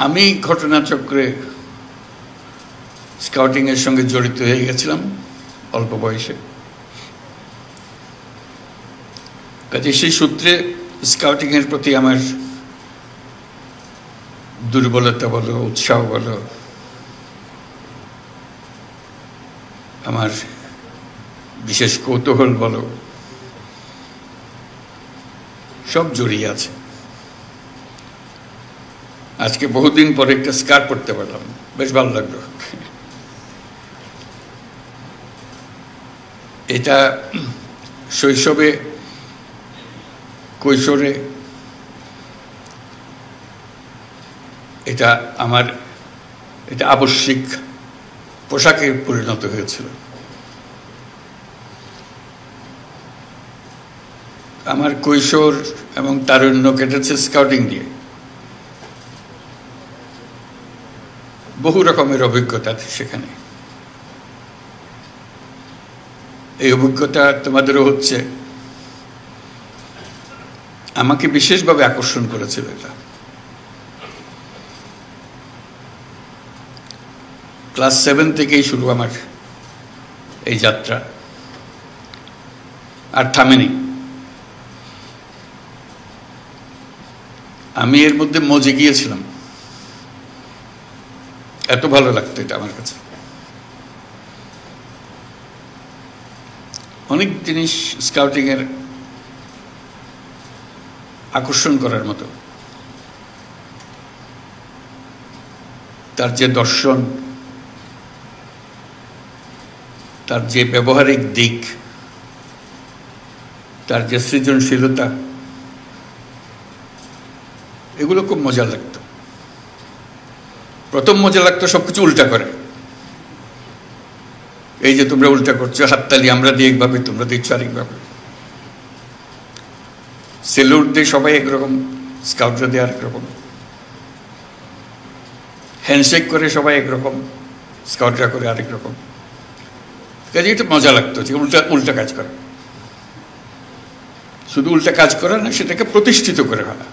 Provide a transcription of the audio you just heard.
আমি ঘটনাচক্রে স্কাউটিংয়ের সঙ্গে জড়িত হয়ে গেছিলাম অল্প বয়সে। কাজে সেই সূত্রে স্কাউটিংয়ের প্রতি আমার দুর্বলতা বলো, উৎসাহ বলো, আমার বিশেষ কৌতূহল বলো, সব জড়িয়ে আছে। আজকে বহুদিন পরে একটা স্কার্ট পরতে পারলাম, বেশ ভালো লাগলো। এটা শৈশবে, কৈশোরে এটা আমার এটা আবশ্যিক পোশাকে পরিণত হয়েছিল। আমার কৈশোর এবং তারুণ্য কেটেছে স্কাউটিং দিয়ে। বহু রকমের অভিজ্ঞতা সেখানে। এই অভিজ্ঞতা তোমাদেরও হচ্ছে। আমাকে বিশেষভাবে আকর্ষণ করেছিল এটা। ক্লাস 7 থেকেই শুরু আমার এই যাত্রা, আর থামেনি। আমি এর মধ্যে মজে গিয়েছিলাম, এত ভালো লাগতো এটা আমার কাছে। অনেক জিনিস স্কাউটিং এর আকর্ষণ করার মতো। তার যে দর্শন, তার যে ব্যবহারিক দিক, তার যে সৃজনশীলতা, এগুলো খুব মজা লাগতো। প্রথম মজা লাগতো সবকিছু উল্টা করে। এই যে তোমরা উল্টা করছো, হাততালি আমরা দিই একভাবে, তোমরা দিচ্ছ আরেকভাবে। সেলুট দিয়ে সবাই একরকম, স্কাউটরা দিয়ে আরেক রকম। হ্যান্ডশেক করে সবাই একরকম, স্কাউটরা করে আরেক রকম। কাজে এটা মজা লাগতো যে উল্টা উল্টা কাজ করা। শুধু উল্টা কাজ করা না, সেটাকে প্রতিষ্ঠিত করে ফেলা।